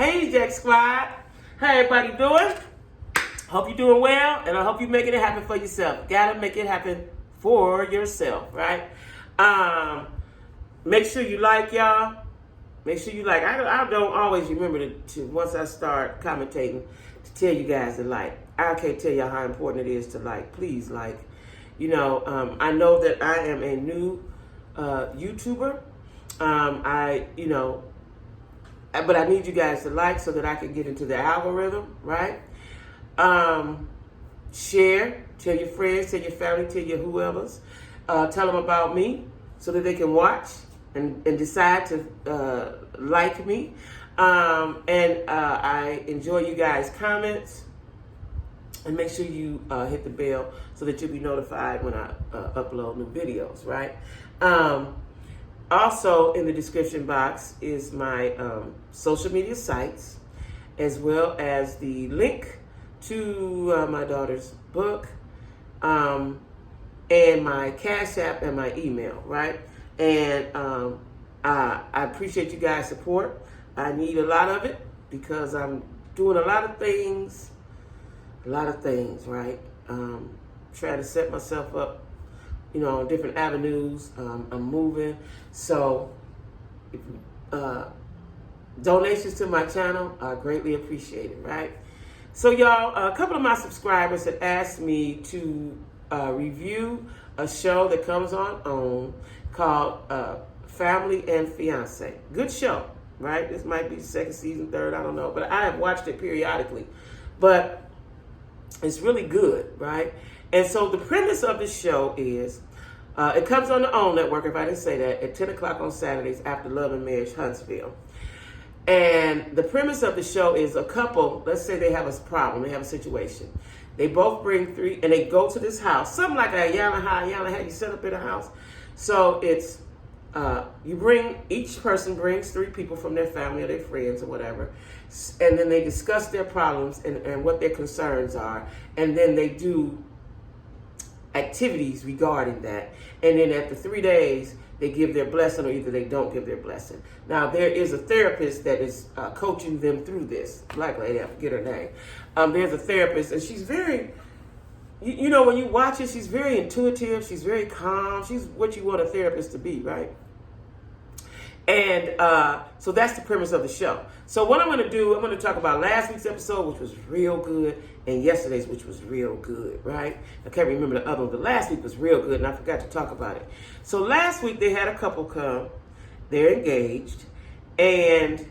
Hey, Jack Squad. How everybody doing? Hope you're doing well, and I hope you're making it happen for yourself. Gotta make it happen for yourself, right? Make sure you like, y'all. Make sure you like. I don't always remember to once I start commentating to tell you guys to like. I can't tell y'all how important it is to like. Please like. You know, I know that I am a new YouTuber. But I need you guys to like so that I can get into the algorithm, right? Share, tell your friends, tell your family, tell your whoever's. Tell them about me so that they can watch and decide to like me. I enjoy you guys' comments. And make sure you hit the bell so that you'll be notified when I upload new videos, right? Also, in the description box is my social media sites, as well as the link to my daughter's book, and my Cash App and my email, right? And I appreciate you guys' support. I need a lot of it because I'm doing a lot of things, right? Trying to set myself up, you know, on different avenues. I'm moving. So donations to my channel are greatly appreciated, right? So y'all, a couple of my subscribers had asked me to review a show that comes on called Family and Fiancé. Good show, right? This might be the second season, third, I don't know. But I have watched it periodically. But it's really good, right? And so the premise of this show is, it comes on the OWN network, if I didn't say that, at 10 o'clock on Saturdays after Love and Marriage Huntsville. And the premise of the show is a couple, let's say they have a problem, they have a situation. They both bring three, and they go to this house, something like a Yalla you set up in a house. So it's, each person brings three people from their family or their friends or whatever, and then they discuss their problems and what their concerns are, and then they do activities regarding that. And then after 3 days, they give their blessing, or either they don't give their blessing. Now, there is a therapist that is coaching them through this. Black lady, I forget her name. There's a therapist, and she's very, you know, when you watch it, she's very intuitive. She's very calm. She's what you want a therapist to be, right? And so that's the premise of the show. So what I'm going to do, I'm going to talk about last week's episode, which was real good, and yesterday's, which was real good, right? I can't remember the other one, but last week was real good, and I forgot to talk about it. So last week, they had a couple come. They're engaged, and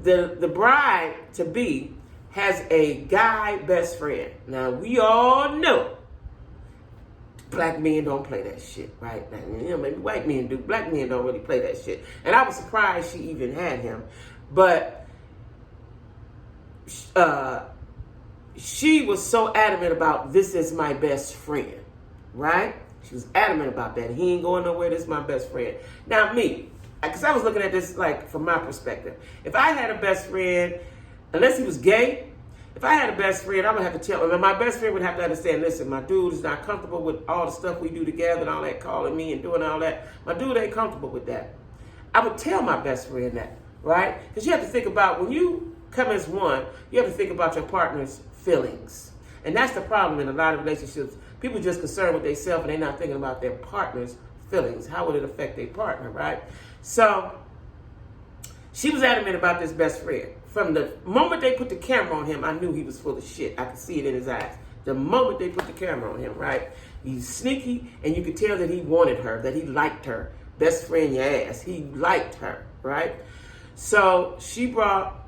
the bride-to-be has a guy best friend. Now, we all know black men don't play that shit, right? You know, maybe white men do. Black men don't really play that shit. And I was surprised she even had him. But she was so adamant about, this is my best friend, right? She was adamant about that. He ain't going nowhere. This is my best friend. Now, me, because I was looking at this like from my perspective. If I had a best friend, unless he was gay, if I had a best friend, I would have to tell him. And my best friend would have to understand, listen, my dude is not comfortable with all the stuff we do together and all that, calling me and doing all that. My dude ain't comfortable with that. I would tell my best friend that, right? Because you have to think about, when you come as one, you have to think about your partner's feelings. And that's the problem in a lot of relationships. People just concerned with themselves and they're not thinking about their partner's feelings. How would it affect their partner, right? So she was adamant about this best friend. From the moment they put the camera on him, I knew he was full of shit. I could see it in his eyes. The moment they put the camera on him, right? He's sneaky, and you could tell that he wanted her, that he liked her. Best friend, your ass. He liked her, right? So she brought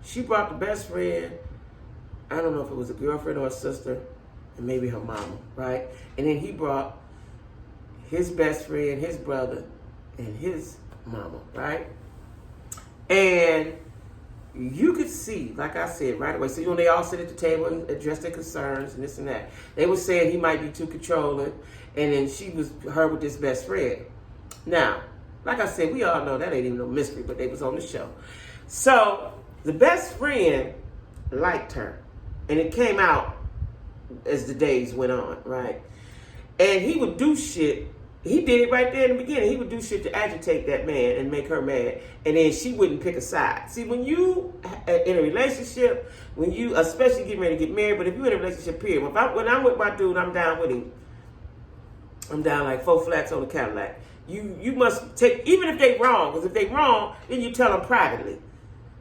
the best friend. I don't know if it was a girlfriend or a sister, and maybe her mama, right? And then he brought his best friend, his brother, and his mama, right? And you could see, like I said, right away. So when they all sit at the table and address their concerns and this and that, they were saying he might be too controlling, and then she was her with this best friend. Now, like I said, we all know that ain't even no mystery, but they was on the show. So the best friend liked her, and it came out as the days went on, right? And he would do shit He did it right there in the beginning. He would do shit to agitate that man and make her mad, and then she wouldn't pick a side. See, when you in a relationship, when you, especially getting ready to get married, but if you're in a relationship, period, when I'm with my dude, I'm down with him. I'm down like 4 flats on the Cadillac. You must take, even if they wrong, because if they wrong, then you tell them privately.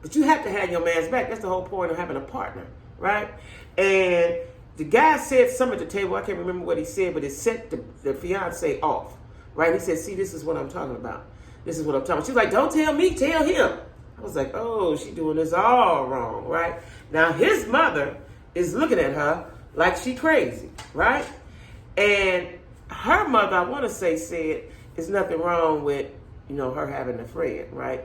But you have to have your man's back. That's the whole point of having a partner, right? And the guy said something at the table. I can't remember what he said, but it set the fiance off, right? He said, see, this is what I'm talking about. This is what I'm talking about. She was like, don't tell me, tell him. I was like, oh, she doing this all wrong, right? Now, his mother is looking at her like she crazy, right? And her mother, I want to say, said, there's nothing wrong with, her having a friend, right?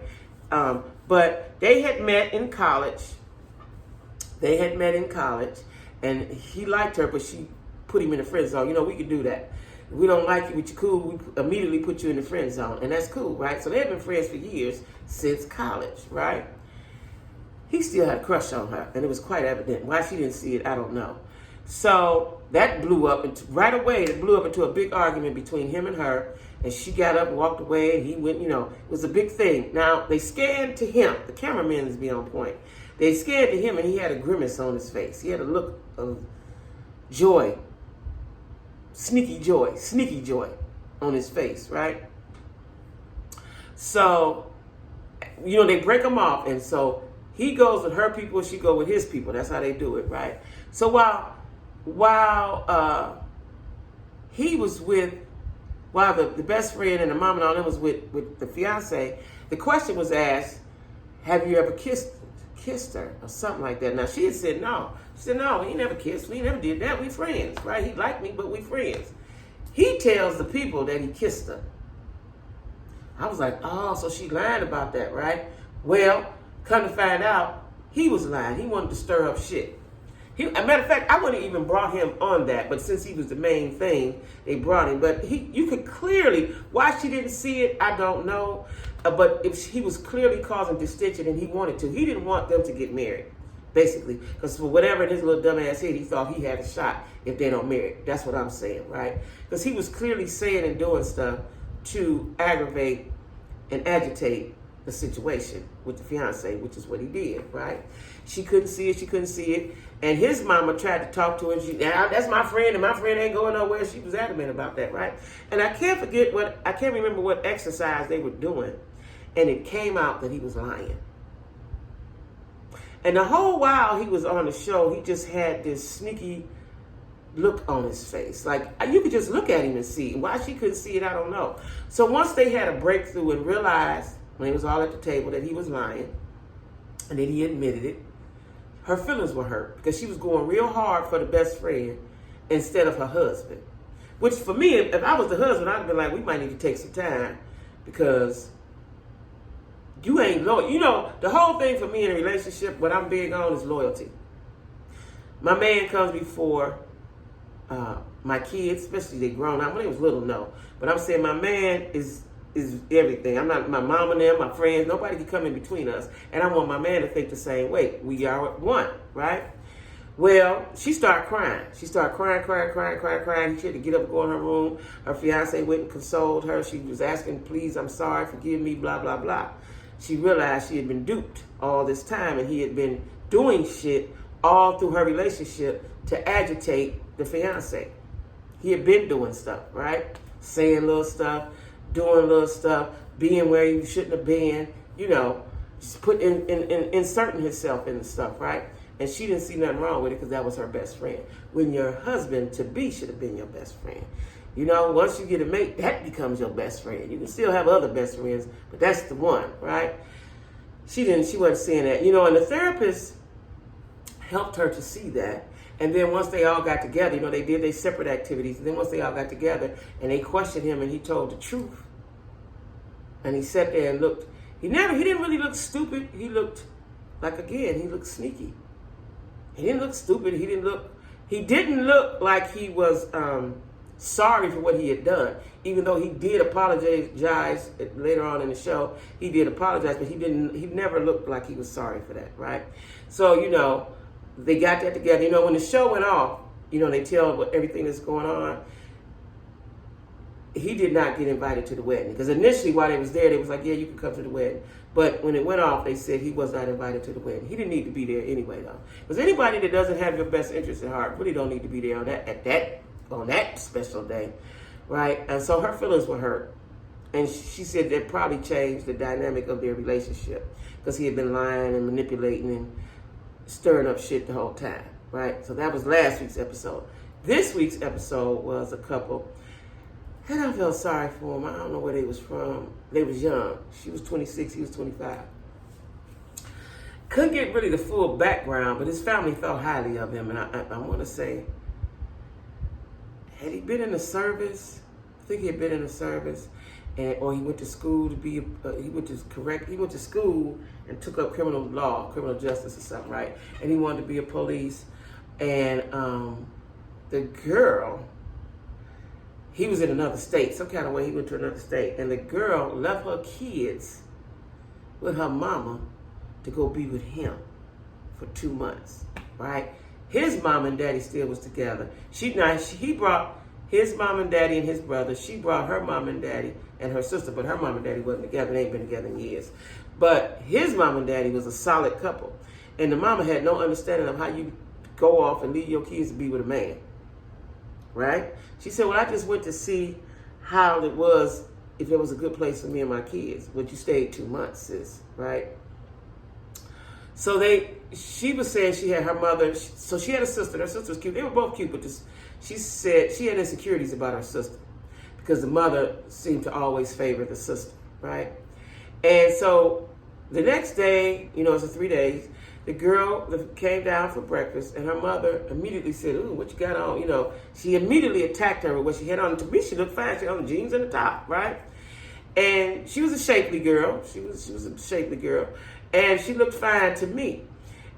But they had met in college. And he liked her, but she put him in the friend zone. We could do that. If we don't like you, but you're cool, we immediately put you in the friend zone. And that's cool, right? So they've been friends for years, since college, right? He still had a crush on her, and it was quite evident. Why she didn't see it, I don't know. So that blew up, right away, it blew up into a big argument between him and her, and she got up and walked away, and he went, it was a big thing. Now, they scanned to him. The cameraman is on point. They scanned to him, and he had a grimace on his face. He had a look of joy, sneaky joy on his face, right? So, they break him off, and so he goes with her people, she go with his people. That's how they do it, right? So while he was while the best friend and the mom and all them was with the fiance, the question was asked, have you ever kissed her or something like that? Now, she had said no. She said, no, we never kissed. We never did that. We friends, right? He liked me, but we friends. He tells the people that he kissed her. I was like, oh, so she lied about that, right? Well, come to find out, he was lying. He wanted to stir up shit. As a matter of fact, I wouldn't even brought him on that, but since he was the main thing, they brought him. But you could clearly, why she didn't see it, I don't know. But he was clearly causing distension, and he wanted to. He didn't want them to get married, basically, because for whatever in his little dumbass head, he thought he had a shot if they don't marry. That's what I'm saying, right? Because he was clearly saying and doing stuff to aggravate and agitate the situation with the fiance, which is what he did, right? She couldn't see it. And his mama tried to talk to him. That's my friend, and my friend ain't going nowhere. She was adamant about that, right? And I can't remember what exercise they were doing. And it came out that he was lying. And the whole while he was on the show, he just had this sneaky look on his face. Like, you could just look at him and see. Why she couldn't see it, I don't know. So once they had a breakthrough and realized, when it was all at the table, that he was lying, and then he admitted it, her feelings were hurt because she was going real hard for the best friend instead of her husband. Which for me, if I was the husband, I'd be like, we might need to take some time because you ain't loyal. The whole thing for me in a relationship, what I'm big on is loyalty. My man comes before my kids, especially they grown up. When they was little, no. But I'm saying my man is everything. I'm not my mom and them, my friends. Nobody can come in between us. And I want my man to think the same way. We are one, right? Well, she started crying. She started crying. She had to get up and go in her room. Her fiance went and consoled her. She was asking, please, I'm sorry, forgive me, blah, blah, blah. She realized she had been duped all this time, and he had been doing shit all through her relationship to agitate the fiance. He had been doing stuff, right? Saying little stuff, doing little stuff, being where he shouldn't have been, just inserting himself in the stuff, right? And she didn't see nothing wrong with it because that was her best friend. When your husband-to-be should have been your best friend. Once you get a mate, that becomes your best friend. You can still have other best friends, but that's the one, right? She wasn't seeing that. And the therapist helped her to see that. And then once they all got together, they did their separate activities. And then once they all got together and they questioned him and he told the truth. And he sat there and looked. He didn't really look stupid. He looked he looked sneaky. He didn't look stupid. He didn't look like he was sorry for what he had done. Even though he did apologize later on in the show, he did apologize, but he never looked like he was sorry for that, right? So, they got that together. When the show went off, they tell everything that's going on. he did not get invited to the wedding. Because initially while they was there, they was like, yeah, you can come to the wedding. But when it went off, they said he was not invited to the wedding. He didn't need to be there anyway, though. Because anybody that doesn't have your best interest at heart really don't need to be there on that special day, right? And so her feelings were hurt. And she said that probably changed the dynamic of their relationship because he had been lying and manipulating and stirring up shit the whole time, right? So that was last week's episode. This week's episode was a couple, and I felt sorry for them. I don't know where they was from. They was young. She was 26, he was 25. Couldn't get really the full background, but his family thought highly of him. And I want to say, had he been in the service? I think he had been in the service. Or he went to school to be, he went to school and took up criminal law, criminal justice or something, right? And he wanted to be a police. And the girl, he was in another state, some kind of way he went to another state. And the girl left her kids with her mama to go be with him for 2 months, right? His mom and daddy still was together. He brought his mom and daddy and his brother. She brought her mom and daddy and her sister, but her mom and daddy wasn't together. They ain't been together in years. But his mom and daddy was a solid couple. And the mama had no understanding of how you go off and leave your kids to be with a man, right? She said, well, I just went to see how it was, if there was a good place for me and my kids. But you stayed 2 months, sis, right? So she was saying she had her mother, so she had a sister. Her sister was cute. They were both cute, but she said she had insecurities about her sister because the mother seemed to always favor the sister, right? And so the next day, it's a 3 days, the girl came down for breakfast and her mother immediately said, ooh, what you got on? She immediately attacked her with what she had on. To me, she looked fine. She had on the jeans and the top, right? And she was a shapely girl. She was a shapely girl. And she looked fine to me.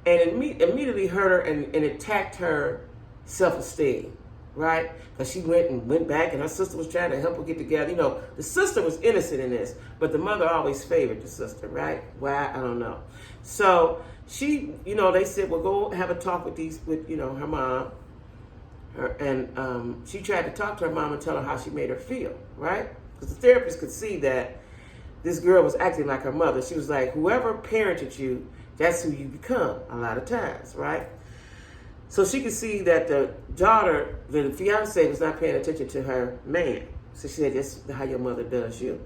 And it immediately hurt her and attacked her self-esteem, right? Because she went back and her sister was trying to help her get together. The sister was innocent in this, but the mother always favored the sister, right? Why? I don't know. So she, they said, well, go have a talk with her mom. And she tried to talk to her mom and tell her how she made her feel, right? Because the therapist could see that this girl was acting like her mother. She was like, whoever parented you, that's who you become a lot of times, right? So she could see that the daughter, the fiance, was not paying attention to her man. So she said, that's how your mother does you.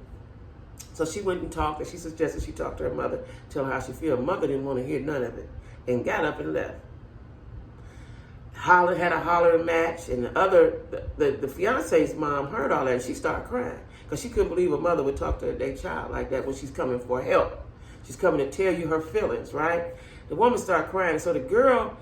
So she went and talked, and she suggested she talk to her mother, tell her how she feel. Mother didn't want to hear none of it, and got up and left. Had a hollering match, and the fiance's mom heard all that, and she started crying because she couldn't believe her mother would talk to their child like that when she's coming for help. She's coming to tell you her feelings, right? The woman started crying, so the girl,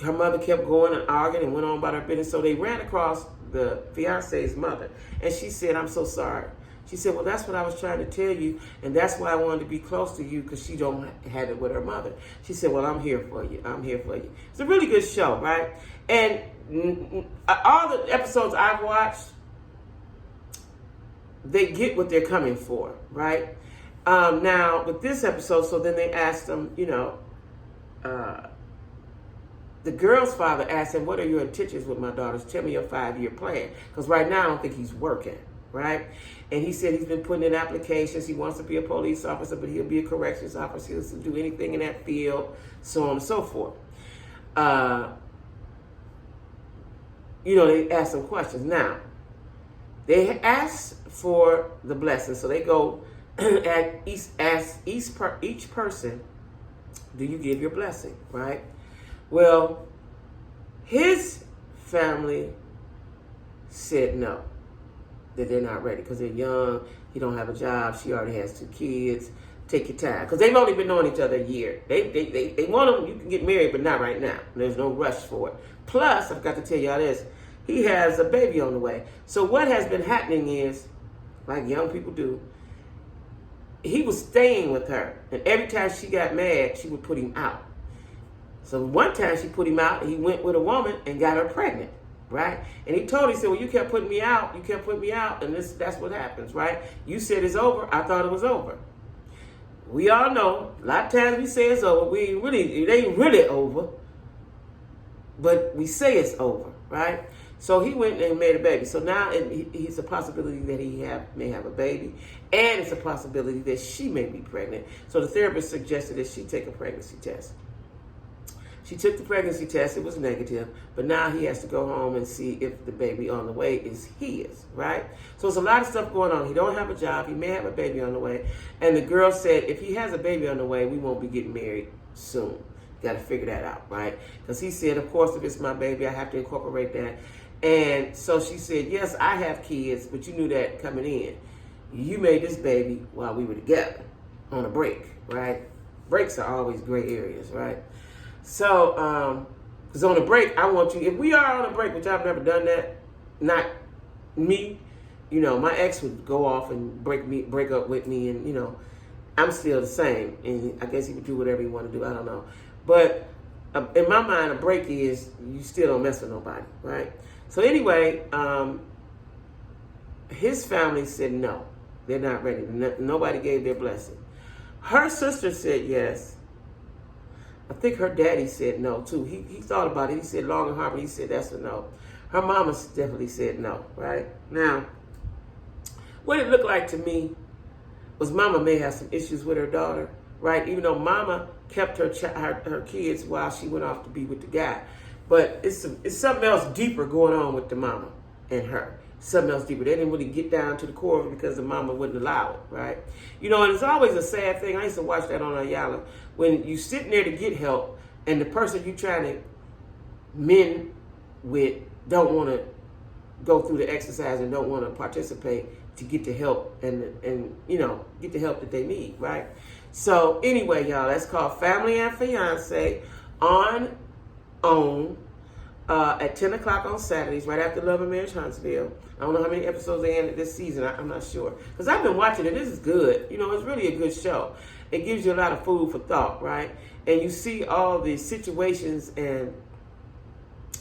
her mother kept going and arguing and went on about her business. So they ran across the fiance's mother, and she said, I'm so sorry. She said, well, that's what I was trying to tell you, and that's why I wanted to be close to you, because she don't have it with her mother. She said, well, I'm here for you. I'm here for you. It's a really good show, right? And all the episodes I've watched, they get what they're coming for, right? Now, with this episode, so then they asked them, the girl's father asked him, what are your intentions with my daughters? Tell me your 5-year plan. Because right now, I don't think he's working, right? And he said he's been putting in applications. He wants to be a police officer, but he'll be a corrections officer. He'll do anything in that field, so on and so forth. They ask some questions. Now, they ask for the blessing. So they go and ask each person, do you give your blessing, right? Well, his family said no, that they're not ready because they're young. He don't have a job. She already has 2 kids. Take your time, because they've only been knowing each other a year. They want them. You can get married, but not right now. There's no rush for it. Plus, I've got to tell y'all this: he has a baby on the way. So what has been happening is, like young people do, he was staying with her, and every time she got mad, she would put him out. So one time she put him out, and he went with a woman and got her pregnant, right? And he told her, he said, well, you kept putting me out, and that's what happens, right? You said it's over, I thought it was over. We all know, a lot of times we say it's over, it ain't really over, but we say it's over, right? So he went and made a baby. So now it's a possibility that he may have a baby, and it's a possibility that she may be pregnant. So the therapist suggested that she take a pregnancy test. She took the pregnancy test. It was negative, but now he has to go home and see if the baby on the way is his, right? So there's a lot of stuff going on. He don't have a job. He may have a baby on the way. And the girl said, if he has a baby on the way, we won't be getting married soon. Got to figure that out, right? Because he said, of course, if it's my baby, I have to incorporate that. And so she said, yes, I have kids, but you knew that coming in. You made this baby while we were together on a break, right? Breaks are always gray areas, right? So, because on a break, I want you, if we are on a break, which I've never done that, not me, you know, my ex would go off and break up with me, and, you know, I'm still the same. And I guess he would do whatever he want to do, I don't know. But in my mind, a break is you still don't mess with nobody, right? So anyway, his family said no, they're not ready. Nobody gave their blessing. Her sister said yes. I think her daddy said no, too. He thought about it. He said long and hard, but he said that's a no. Her mama definitely said no, right? Now, what it looked like to me was mama may have some issues with her daughter, right? Even though mama kept her kids while she went off to be with the guy. But it's something else deeper going on with the mama and her. Something else deeper. They didn't really get down to the core of it because the mama wouldn't allow it, right? You know, and it's always a sad thing. I used to watch that on Ayala. When you sitting there to get help and the person you trying to mend with don't want to go through the exercise and don't want to participate to get the help and you know, get the help that they need, right? So anyway, y'all, that's called Family and Fiancé on OWN. At 10 o'clock on Saturdays, right after Love and Marriage Huntsville. I don't know how many episodes they ended this season. I'm not sure. Because I've been watching it. This is good. You know, it's really a good show. It gives you a lot of food for thought, right? And you see all the situations, and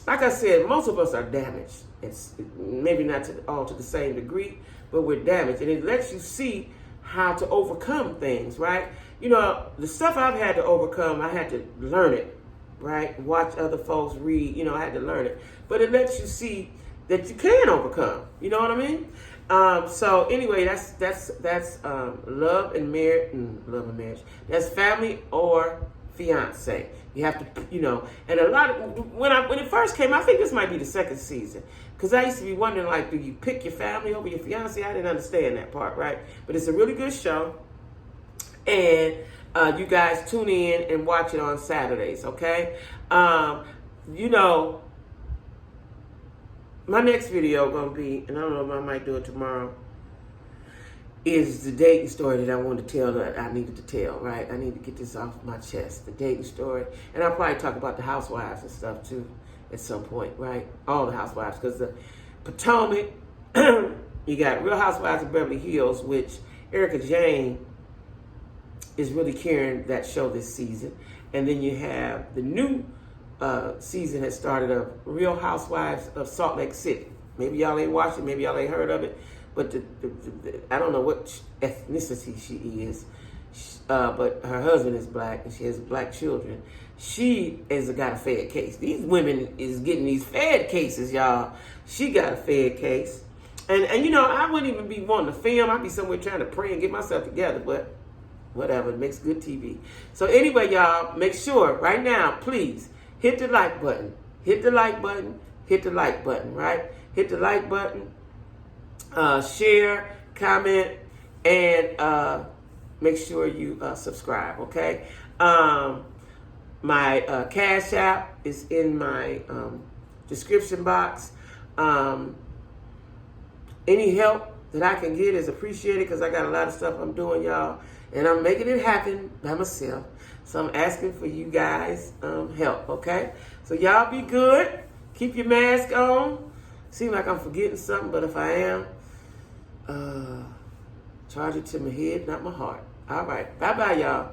like I said, most of us are damaged. It's maybe not all to the same degree, but we're damaged. And it lets you see how to overcome things, right? You know, the stuff I've had to overcome, I had to learn it. Right? Watch other folks read, you know, I had to learn it. But it lets you see that you can overcome. You know what I mean? So anyway, that's love and marriage. That's Family or Fiancé. You have to, you know, and a lot of, when it first came, I think this might be the second season. Because I used to be wondering, like, do you pick your family over your fiancé? I didn't understand that part, right? But it's a really good show. And you guys tune in and watch it on Saturdays, okay? You know, my next video gonna be, and I don't know if I might do it tomorrow, is the dating story that I wanted to tell that I needed to tell, right? I need to get this off my chest, the dating story. And I'll probably talk about the housewives and stuff too at some point, right? All the housewives, because the Potomac, you got Real Housewives of Beverly Hills, which Erica Jane is really carrying that show this season. And then you have the new season has started of Real Housewives of Salt Lake City. Maybe y'all ain't watched it, maybe y'all ain't heard of it, but I don't know what ethnicity she is, but her husband is black and she has black children. She has got a Fed case. These women is getting these Fed cases, y'all. She got a Fed case. And you know, I wouldn't even be wanting to film. I'd be somewhere trying to pray and get myself together, but whatever, it makes good TV. So anyway, y'all, make sure right now, please, hit the like button. Hit the like button. Hit the like button, right? Hit the like button. Share, comment, and make sure you subscribe, okay? My Cash App is in my description box. Any help that I can get is appreciated because I got a lot of stuff I'm doing, y'all. And I'm making it happen by myself. So I'm asking for you guys help, okay? So y'all be good. Keep your mask on. Seems like I'm forgetting something, but if I am, charge it to my head, not my heart. All right. Bye-bye, y'all.